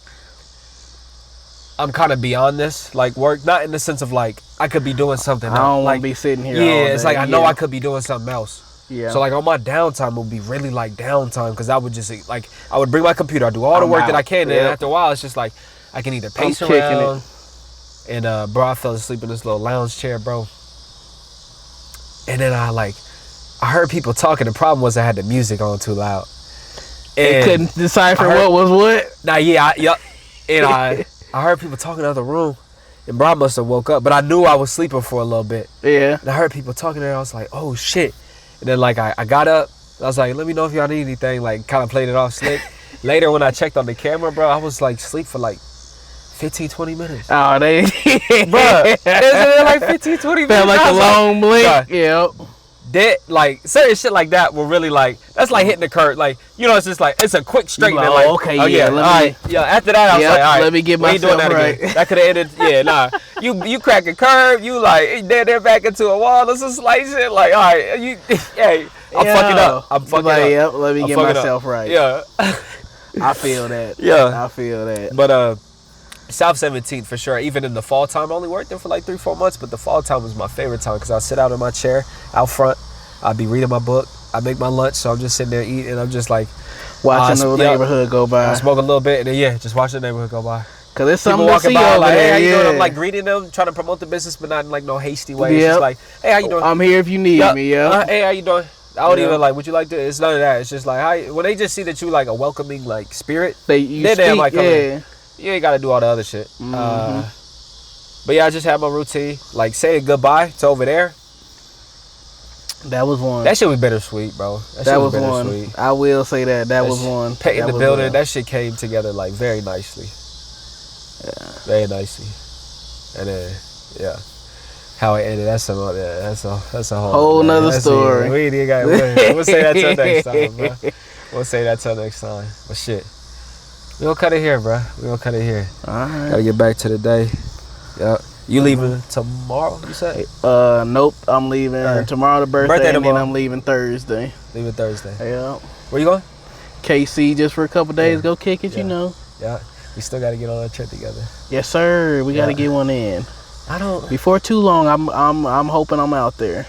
I'm kind of beyond this, like work, not in the sense of like I could be doing something. I don't like, want to be sitting here. yeah, all it's day. like I know Yeah. I could be doing something else. Yeah. So like on my downtime would be really like downtime because I would just like I would bring my computer, I do all the I'm work that out. I can, and Yep. after a while it's just like I can either pace kicking around. And bro, I fell asleep in this little lounge chair, bro. And then I heard people talking. The problem was I had the music on too loud. They And couldn't decipher I heard- what was what. Nah, yeah, and I heard people talking in the other room, and bro, I must have woke up, but I knew I was sleeping for a little bit. Yeah. And I heard people talking there. I was like, oh shit. And then like I got up. I was like, let me know if y'all need anything. Like kind of played it off slick. Later when I checked on the camera, bro, I was like asleep for like 15, 20 minutes. Oh, they. Bruh, isn't it like 15, 20 minutes? Felt like I a was long blink. bruh, Yep. that like certain shit like that will really like that's like hitting the curve. Like it's just like it's a quick straight. Like, and like, oh, okay, oh, yeah, yeah, let me- all right, yeah. After that, I was Yep, like, all right, let me get we ain't doing myself that right. again. That could have ended. Yeah, nah. You crack a curve. You like they're back into a wall. This is like shit. Like all right, hey, I'm fucking up. I'm fucking like, up. Yep, let me I'm get fucking myself up. right. Yeah, I feel that. Yeah. I feel that. but South 17th for sure. Even in the fall time, I only worked there for like 3-4 months. But the fall time was my favorite time because I sit out in my chair out front. I'd be reading my book. I make my lunch, so I'm just sitting there eating. And I'm just like Watching the neighborhood go I by. smoke a little bit, and then just watch the neighborhood go by. Cause it's People something to walking see by, over like, hey, there. how you doing? Yeah. I'm like greeting them, trying to promote the business, but not in like no hasty way. It's Yep. just like, hey, how you doing? I'm here if you need me. Yeah. Hey, how you doing? I don't even like, would you like to? It's none of that. It's just like, when they just see that you like a welcoming like spirit, they might come in. You ain't got to do all the other shit. But yeah, I just had my routine. Like saying goodbye to over there. That was one. That shit was bittersweet, bro. That was one. I will say that was one. Painting the building, that shit came together like very nicely. Yeah. Very nicely. And then, yeah. How it ended, that's a whole nother story. We'll say that till next time, bro. We'll say that till next time. But shit. We gonna cut it here, bro. We gonna cut it here. Alright. Gotta get back to the day. Yep. You leaving tomorrow, you said? Nope. I'm leaving tomorrow, the birthday and then I'm leaving Thursday. Leaving Thursday. Yeah. Where you going? KC just for a couple days. Go kick it, you know. Yeah. We still gotta get on that trip together. Yes, sir. We gotta get one in. Before too long, I'm hoping I'm out there.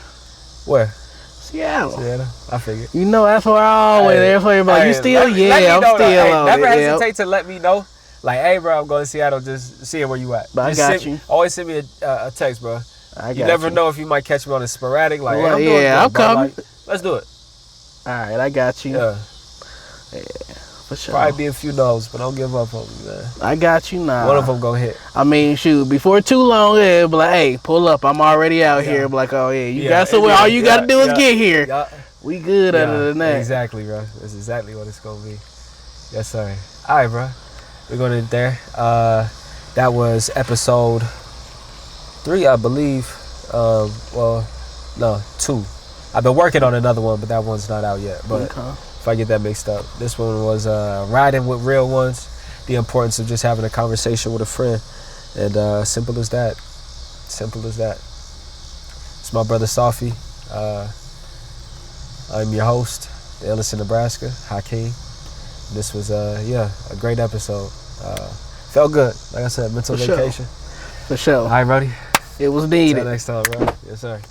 Where? Seattle. I figured. You know, that's where I always. That's where everybody. You still? I'm still on Never it. hesitate to let me know. Like, hey, bro, I'm going to Seattle. Just seeing where you at. But just I got you. Always send me a text, bro. You never know if you might catch me on a sporadic. Like, well, hey, I'm coming. Like, let's do it. All right, I got you. Yeah. For sure. Probably be a few no's, but don't give up on me, man. I got you now. One of them gonna hit. I mean, shoot, before too long, be like, hey, pull up. I'm already out here. Be like, oh, yeah, you got somewhere. All you got to do is get here. Yeah. We good other than that. Exactly, bro. That's exactly what it's gonna be. Yes, sir. All right, bro. We're going to end there. That was episode 3, I believe. Well, no, 2. I've been working on another one, but that one's not out yet. But if I get that mixed up, this one was riding with real ones. The importance of just having a conversation with a friend, and simple as that. Simple as that. It's my brother Saufi. I'm your host, the illest in Nebraska, HAKIM. This was a great episode. Felt good. Like I said, mental vacation. For sure. All right, buddy. It was needed. Until next time, bro. Yes, sir.